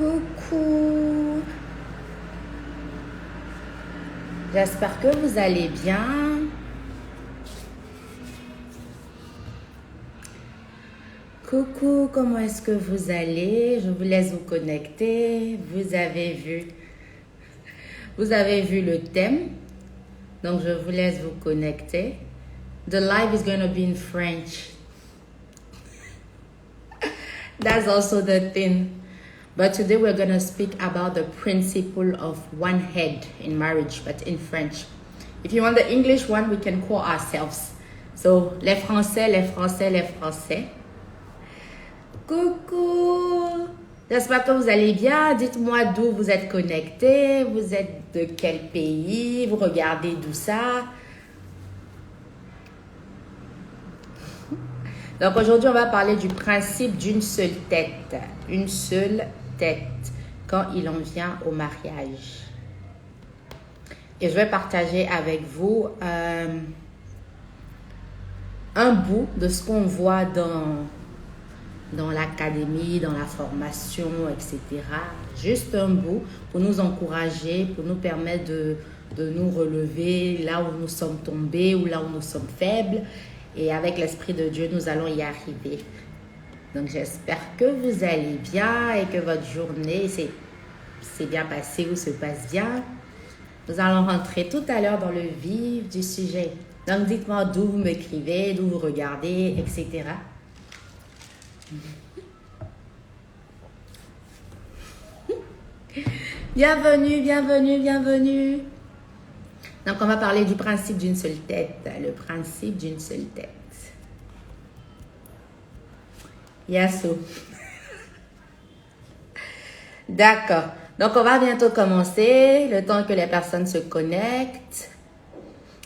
Coucou, j'espère que vous allez bien. Coucou, comment est-ce que vous allez? Je vous laisse vous connecter. Vous avez vu le thème. Donc, je vous laisse vous connecter. The live is going to be in French. That's also the thing. But today we're going to speak about the principle of one head in marriage, but in French. If you want the English one, we can call ourselves. So, les Français, les Français, les Français. Coucou! J'espère que vous allez bien. Dites-moi d'où vous êtes connectés. Vous êtes de quel pays? Vous regardez d'où ça? Donc aujourd'hui, on va parler du principe d'une seule tête. Une seule tête quand il en vient au mariage. Et je vais partager avec vous un bout de ce qu'on voit dans l'académie, dans la formation, etc. Juste un bout pour nous encourager, pour nous permettre de nous relever là où nous sommes tombés ou là où nous sommes faibles. Et avec l'Esprit de Dieu, nous allons y arriver. Donc, j'espère que vous allez bien et que votre journée s'est bien passée ou se passe bien. Nous allons rentrer tout à l'heure dans le vif du sujet. Donc, dites-moi d'où vous m'écrivez, d'où vous regardez, etc. Bienvenue, bienvenue, bienvenue. Donc, on va parler du principe d'une seule tête. Le principe d'une seule tête. Yasso. D'accord. Donc, on va bientôt commencer. Le temps que les personnes se connectent.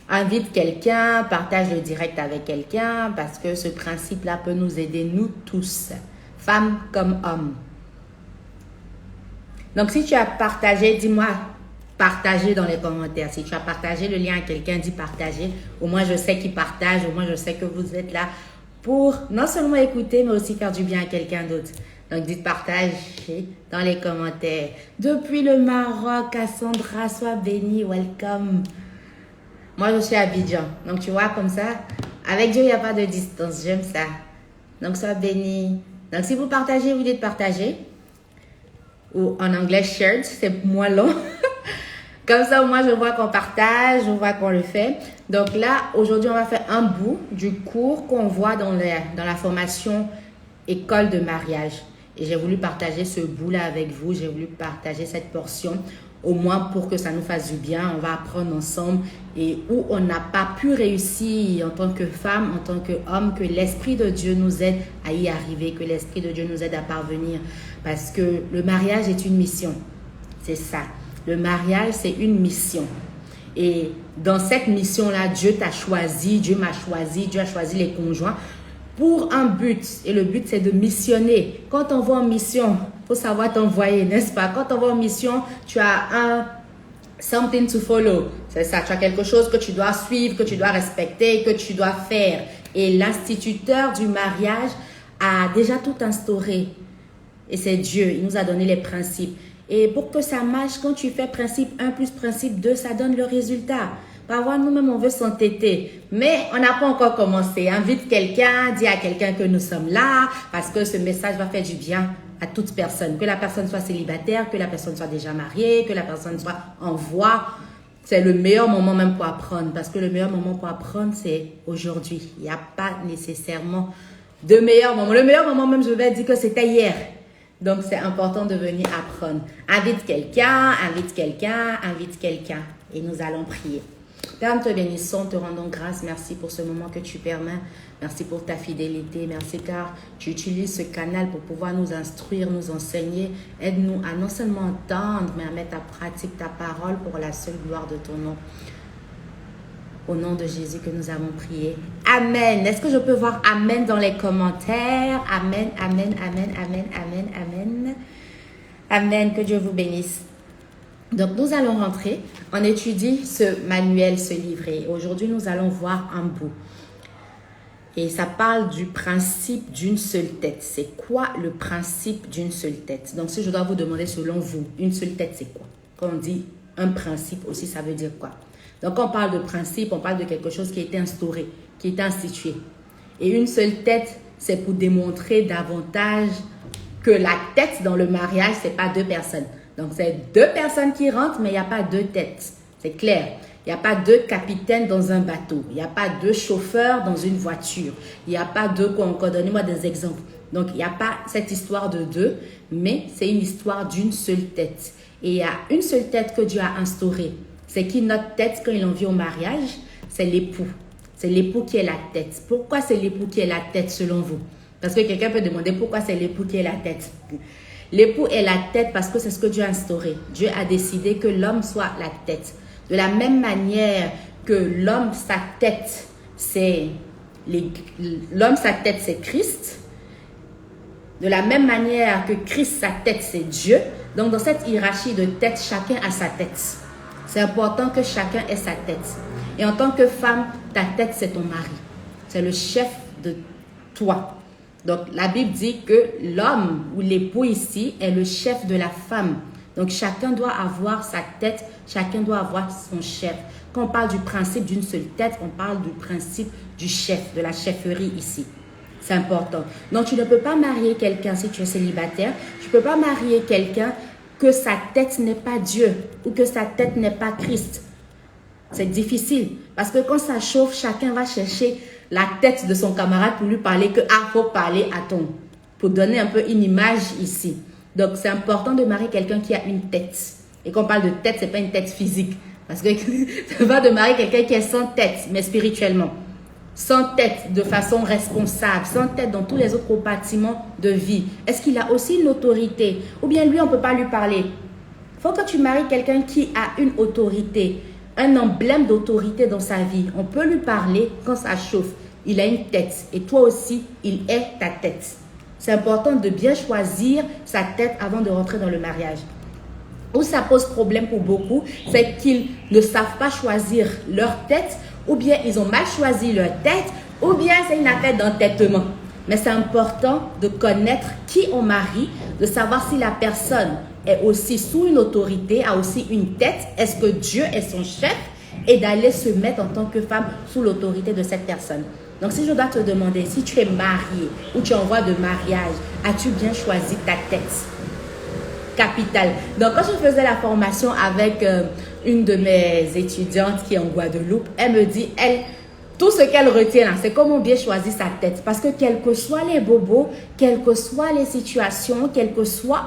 Invite quelqu'un, partage le direct avec quelqu'un parce que ce principe-là peut nous aider, nous tous, femmes comme hommes. Donc, si tu as partagé, dis-moi, partager dans les commentaires. Si tu as partagé le lien à quelqu'un, dis partager. Au moins, je sais qu'il partage. Au moins, je sais que vous êtes là pour non seulement écouter, mais aussi faire du bien à quelqu'un d'autre. Donc, dites partager dans les commentaires. Depuis le Maroc, Cassandra, sois bénie. Welcome. Moi, je suis à Abidjan. Donc, tu vois, comme ça, avec Dieu, il n'y a pas de distance. J'aime ça. Donc, sois bénie. Donc, si vous partagez, vous dites partager. Ou en anglais, shared, c'est moins long. Comme ça, moi, je vois qu'on partage, je vois qu'on le fait. Donc là, aujourd'hui, on va faire un bout du cours qu'on voit dans la formation école de mariage. Et j'ai voulu partager ce bout-là avec vous. J'ai voulu partager cette portion, au moins pour que ça nous fasse du bien. On va apprendre ensemble et où on n'a pas pu réussir en tant que femme, en tant qu'homme, que l'Esprit de Dieu nous aide à y arriver, que l'Esprit de Dieu nous aide à parvenir. Parce que le mariage est une mission. C'est ça. Le mariage, c'est une mission. Et dans cette mission-là, Dieu t'a choisi, Dieu m'a choisi, Dieu a choisi les conjoints pour un but. Et le but, c'est de missionner. Quand on va en mission, il faut savoir t'envoyer, n'est-ce pas? Quand on va en mission, tu as something to follow. C'est ça, tu as quelque chose que tu dois suivre, que tu dois respecter, que tu dois faire. Et l'instituteur du mariage a déjà tout instauré. Et c'est Dieu, il nous a donné les principes. Et pour que ça marche, quand tu fais principe 1 plus principe 2, ça donne le résultat. Parfois, nous-mêmes, on veut s'entêter. Mais on n'a pas encore commencé. Invite quelqu'un, dis à quelqu'un que nous sommes là, parce que ce message va faire du bien à toute personne. Que la personne soit célibataire, que la personne soit déjà mariée, que la personne soit en voie. C'est le meilleur moment même pour apprendre. Parce que le meilleur moment pour apprendre, c'est aujourd'hui. Il n'y a pas nécessairement de meilleur moment. Le meilleur moment même, je vais dire que c'était hier. Donc, c'est important de venir apprendre. Invite quelqu'un, invite quelqu'un, invite quelqu'un. Et nous allons prier. Père, nous te bénissons, te rendons grâce. Merci pour ce moment que tu permets. Merci pour ta fidélité. Merci car tu utilises ce canal pour pouvoir nous instruire, nous enseigner. Aide-nous à non seulement entendre, mais à mettre en pratique ta parole pour la seule gloire de ton nom. Au nom de Jésus que nous avons prié. Amen. Est-ce que je peux voir Amen dans les commentaires? Amen, Amen, Amen, Amen, Amen, Amen. Amen. Que Dieu vous bénisse. Donc, nous allons rentrer. On étudie ce manuel, ce livret. Aujourd'hui, nous allons voir un bout. Et ça parle du principe d'une seule tête. C'est quoi le principe d'une seule tête? Donc, si je dois vous demander selon vous, une seule tête, c'est quoi? Quand on dit un principe aussi, ça veut dire quoi? Donc, quand on parle de principe, on parle de quelque chose qui a été instauré, qui a été institué. Et une seule tête, c'est pour démontrer davantage que la tête dans le mariage, ce n'est pas deux personnes. Donc, c'est deux personnes qui rentrent, mais il n'y a pas deux têtes. C'est clair. Il n'y a pas deux capitaines dans un bateau. Il n'y a pas deux chauffeurs dans une voiture. Il n'y a pas deux... Donnez-moi des exemples. Donc, il n'y a pas cette histoire de deux, mais c'est une histoire d'une seule tête. Et il y a une seule tête que Dieu a instaurée. C'est qui notre tête quand il en vient au mariage? C'est l'époux. C'est l'époux qui est la tête. Pourquoi c'est l'époux qui est la tête selon vous? Parce que quelqu'un peut demander pourquoi c'est l'époux qui est la tête. L'époux est la tête parce que c'est ce que Dieu a instauré. Dieu a décidé que l'homme soit la tête. De la même manière que l'homme, sa tête, c'est Christ. De la même manière que Christ, sa tête, c'est Dieu. Donc, dans cette hiérarchie de tête, chacun a sa tête. C'est important que chacun ait sa tête. Et en tant que femme, ta tête, c'est ton mari. C'est le chef de toi. Donc, la Bible dit que l'homme ou l'époux ici est le chef de la femme. Donc, chacun doit avoir sa tête, chacun doit avoir son chef. Quand on parle du principe d'une seule tête, on parle du principe du chef, de la chefferie ici. C'est important. Donc, tu ne peux pas marier quelqu'un si tu es célibataire. Tu ne peux pas marier quelqu'un que sa tête n'est pas Dieu ou que sa tête n'est pas Christ. C'est difficile parce que quand ça chauffe, chacun va chercher la tête de son camarade pour lui parler que faut parler à ton. Pour donner un peu une image ici. Donc, c'est important de marier quelqu'un qui a une tête. Et quand on parle de tête, ce n'est pas une tête physique. Parce que c'est pas de marier quelqu'un qui est sans tête, mais spirituellement. Sans tête de façon responsable, sans tête dans tous les autres compartiments de vie. Est-ce qu'il a aussi une autorité? Ou bien lui, on ne peut pas lui parler. Il faut que tu maries quelqu'un qui a une autorité, un emblème d'autorité dans sa vie. On peut lui parler quand ça chauffe. Il a une tête et toi aussi, il est ta tête. C'est important de bien choisir sa tête avant de rentrer dans le mariage. Où ça pose problème pour beaucoup, c'est qu'ils ne savent pas choisir leur tête, ou bien ils ont mal choisi leur tête, ou bien c'est une affaire d'entêtement. Mais c'est important de connaître qui on marie, de savoir si la personne est aussi sous une autorité, a aussi une tête, est-ce que Dieu est son chef, et d'aller se mettre en tant que femme sous l'autorité de cette personne. Donc, si je dois te demander, si tu es marié ou tu es en voie de mariage, as-tu bien choisi ta tête? Capitale. Donc, quand je faisais la formation avec une de mes étudiantes qui est en Guadeloupe, elle me dit, tout ce qu'elle retient là, c'est comment bien choisir sa tête. Parce que quels que soient les bobos, quelles que soient les situations, quel que soit,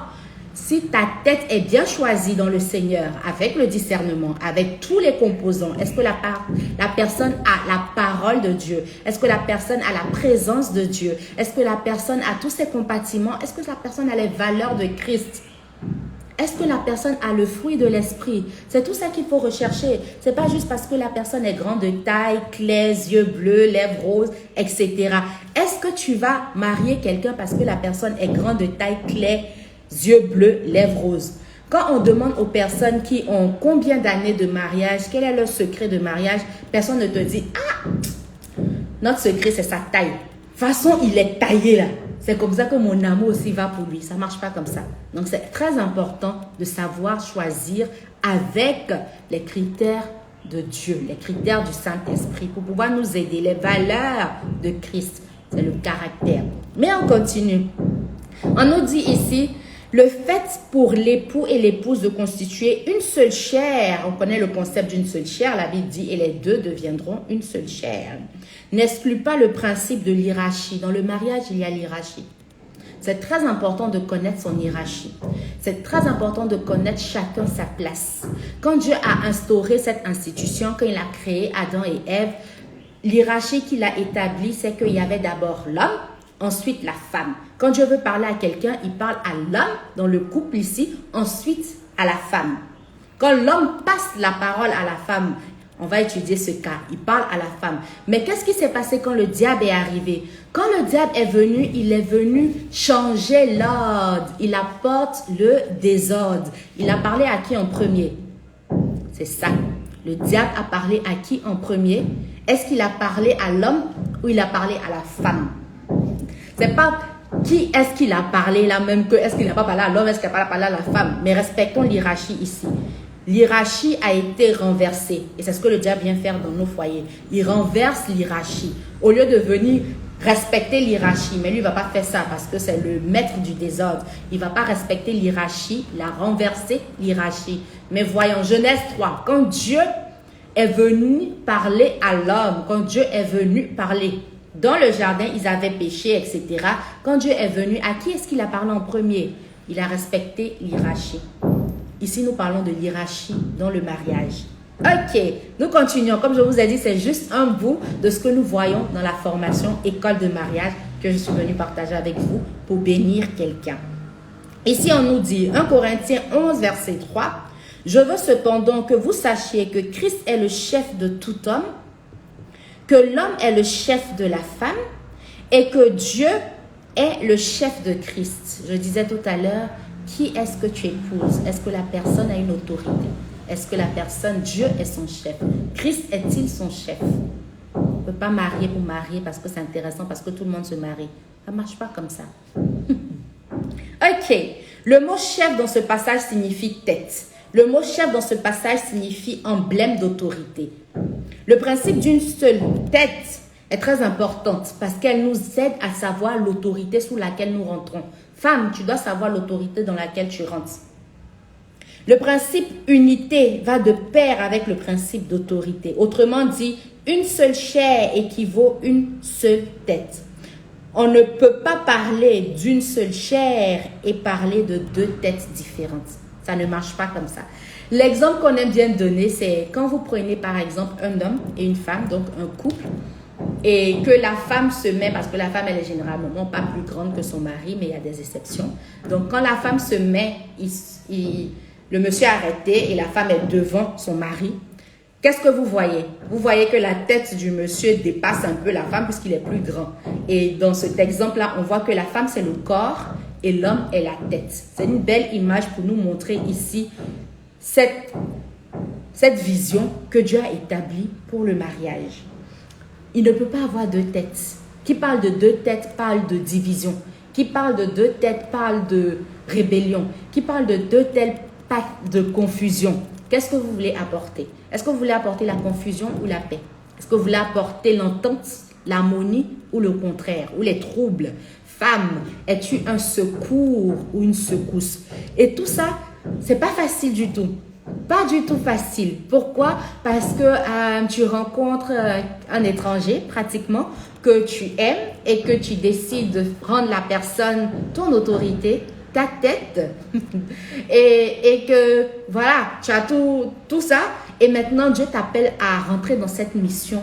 si ta tête est bien choisie dans le Seigneur, avec le discernement, avec tous les composants, est-ce que la personne a la parole de Dieu? Est-ce que la personne a la présence de Dieu? Est-ce que la personne a tous ses compartiments? Est-ce que la personne a les valeurs de Christ? Est-ce que la personne a le fruit de l'esprit? C'est tout ça qu'il faut rechercher. Ce n'est pas juste parce que la personne est grande de taille, claire, yeux bleus, lèvres roses, etc. Est-ce que tu vas marier quelqu'un parce que la personne est grande de taille, claire, yeux bleus, lèvres roses? Quand on demande aux personnes qui ont combien d'années de mariage, quel est leur secret de mariage, personne ne te dit « Ah, notre secret c'est sa taille. De toute façon, il est taillé là. » C'est comme ça que mon amour aussi va pour lui. Ça ne marche pas comme ça. Donc, c'est très important de savoir choisir avec les critères de Dieu, les critères du Saint-Esprit pour pouvoir nous aider. Les valeurs de Christ, c'est le caractère. Mais on continue. On nous dit ici, le fait pour l'époux et l'épouse de constituer une seule chair, on connaît le concept d'une seule chair, la Bible dit, et les deux deviendront une seule chair, n'exclut pas le principe de l'hierarchie. Dans le mariage, il y a l'hierarchie. C'est très important de connaître son hiérarchie. C'est très important de connaître chacun sa place. Quand Dieu a instauré cette institution, quand il a créé Adam et Ève, l'hiérarchie qu'il a établie, c'est qu'il y avait d'abord l'homme, ensuite la femme. Quand Dieu veut parler à quelqu'un, il parle à l'homme dans le couple ici, ensuite à la femme. Quand l'homme passe la parole à la femme, on va étudier ce cas, il parle à la femme. Mais qu'est-ce qui s'est passé quand le diable est arrivé? Quand le diable est venu, il est venu changer l'ordre. Il apporte le désordre. Il a parlé à qui en premier? C'est ça. Le diable a parlé à qui en premier? Est-ce qu'il a parlé à l'homme où il a parlé à la femme. C'est pas qui est-ce qu'il a parlé là même que est-ce qu'il n'a pas parlé à l'homme, est-ce qu'il n'a pas parlé à la femme. Mais respectons l'hiérarchie ici. L'hiérarchie a été renversée. Et c'est ce que le diable vient faire dans nos foyers. Il renverse l'hiérarchie. Au lieu de venir respecter l'hiérarchie, mais lui, il ne va pas faire ça parce que c'est le maître du désordre. Il ne va pas respecter l'hiérarchie, il a renversé l'hiérarchie. Mais voyons, Genèse 3, quand Dieu est venu parler à l'homme, quand Dieu est venu parler, dans le jardin, ils avaient péché, etc. Quand Dieu est venu, à qui est-ce qu'il a parlé en premier? Il a respecté l'hiérarchie. Ici, nous parlons de l'hiérarchie dans le mariage. Ok, nous continuons. Comme je vous ai dit, c'est juste un bout de ce que nous voyons dans la formation école de mariage que je suis venue partager avec vous pour bénir quelqu'un. Ici, on nous dit, 1 Corinthiens 11, verset 3, « Je veux cependant que vous sachiez que Christ est le chef de tout homme, que l'homme est le chef de la femme et que Dieu est le chef de Christ. » Je disais tout à l'heure, qui est-ce que tu épouses? Est-ce que la personne a une autorité? Est-ce que la personne, Dieu est son chef? Christ est-il son chef? On ne peut pas marier pour marier parce que c'est intéressant, parce que tout le monde se marie. Ça ne marche pas comme ça. Ok, le mot chef dans ce passage signifie tête. Le mot chef dans ce passage signifie emblème d'autorité. Le principe d'une seule tête est très importante parce qu'elle nous aide à savoir l'autorité sous laquelle nous rentrons. Femme, tu dois savoir l'autorité dans laquelle tu rentres. Le principe unité va de pair avec le principe d'autorité. Autrement dit, une seule chair équivaut une seule tête. On ne peut pas parler d'une seule chair et parler de deux têtes différentes. Ça ne marche pas comme ça. L'exemple qu'on aime bien donner, c'est quand vous prenez par exemple un homme et une femme, donc un couple, et que la femme se met, parce que la femme elle est généralement pas plus grande que son mari, mais il y a des exceptions. Donc quand la femme se met, le monsieur est arrêté et la femme est devant son mari. Qu'est-ce que vous voyez? Vous voyez que la tête du monsieur dépasse un peu la femme puisqu'il est plus grand. Et dans cet exemple-là, on voit que la femme c'est le corps et l'homme est la tête. C'est une belle image pour nous montrer ici cette vision que Dieu a établie pour le mariage. Il ne peut pas avoir deux têtes. Qui parle de deux têtes parle de division. Qui parle de deux têtes parle de rébellion. Qui parle de deux têtes parle de confusion. Qu'est-ce que vous voulez apporter? Est-ce que vous voulez apporter la confusion ou la paix? Est-ce que vous voulez apporter l'entente, l'harmonie ou le contraire, ou les troubles? Femme, es-tu un secours ou une secousse? Et tout ça, c'est pas facile du tout. Pas du tout facile. Pourquoi? Parce que tu rencontres un étranger, pratiquement, que tu aimes et que tu décides de rendre la personne ton autorité, ta tête. et que, voilà, tu as tout ça. Et maintenant, Dieu t'appelle à rentrer dans cette mission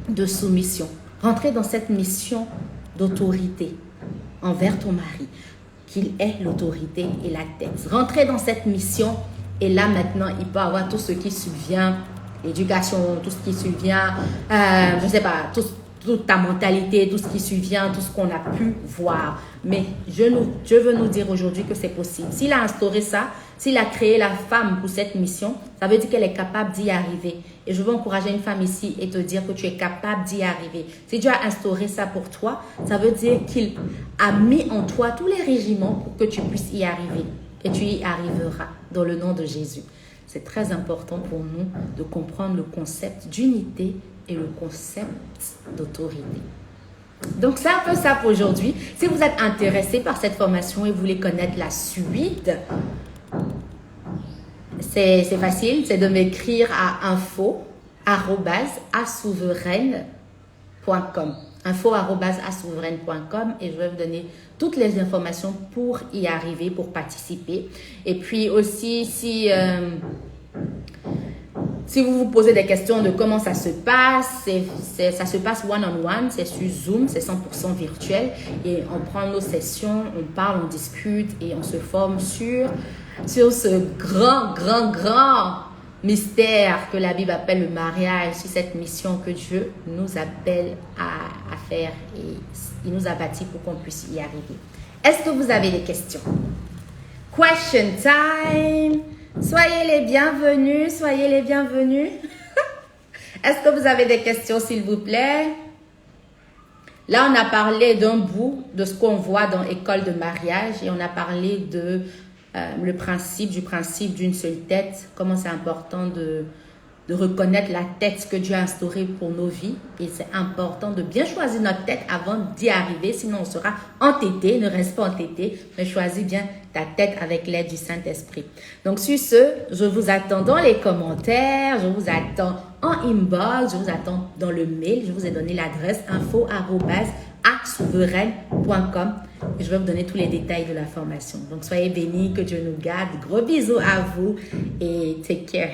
de soumission. Rentrer dans cette mission d'autorité envers ton mari, qu'il ait l'autorité et la tête. Rentrer dans cette mission. Et là, maintenant, il peut avoir tout ce qui subvient, l'éducation, tout ce qui subvient, je ne sais pas, toute ta mentalité, tout ce qui subvient, tout ce qu'on a pu voir. Mais Dieu veut nous dire aujourd'hui que c'est possible. S'il a instauré ça, s'il a créé la femme pour cette mission, ça veut dire qu'elle est capable d'y arriver. Et je veux encourager une femme ici et te dire que tu es capable d'y arriver. Si Dieu a instauré ça pour toi, ça veut dire qu'il a mis en toi tous les régiments pour que tu puisses y arriver. Et tu y arriveras dans le nom de Jésus. C'est très important pour nous de comprendre le concept d'unité et le concept d'autorité. Donc, c'est un peu ça pour aujourd'hui. Si vous êtes intéressé par cette formation et vous voulez connaître la suite, c'est facile, c'est de m'écrire à info@asouveraine.com. info@asouveraine.com et je vais vous donner toutes les informations pour y arriver, pour participer. Et puis aussi, si vous vous posez des questions de comment ça se passe, ça se passe one-on-one, c'est sur Zoom, c'est 100% virtuel. Et on prend nos sessions, on parle, on discute et on se forme sur ce grand mystère que la Bible appelle le mariage, sur cette mission que Dieu nous appelle à faire et il nous a bâtis pour qu'on puisse y arriver. Est-ce que vous avez des questions? Question time! Soyez les bienvenus, soyez les bienvenus. Est-ce que vous avez des questions, s'il vous plaît? Là, on a parlé d'un bout de ce qu'on voit dans École de mariage et on a parlé de du principe d'une seule tête, comment c'est important de reconnaître la tête que Dieu a instaurée pour nos vies. Et c'est important de bien choisir notre tête avant d'y arriver, sinon on sera entêté. Ne reste pas entêté, mais choisis bien ta tête avec l'aide du Saint-Esprit. Donc sur ce, je vous attends dans les commentaires, je vous attends en inbox, je vous attends dans le mail. Je vous ai donné l'adresse info@souveraine.com et je vais vous donner tous les détails de la formation. Donc soyez bénis, que Dieu nous garde. Gros bisous à vous et take care.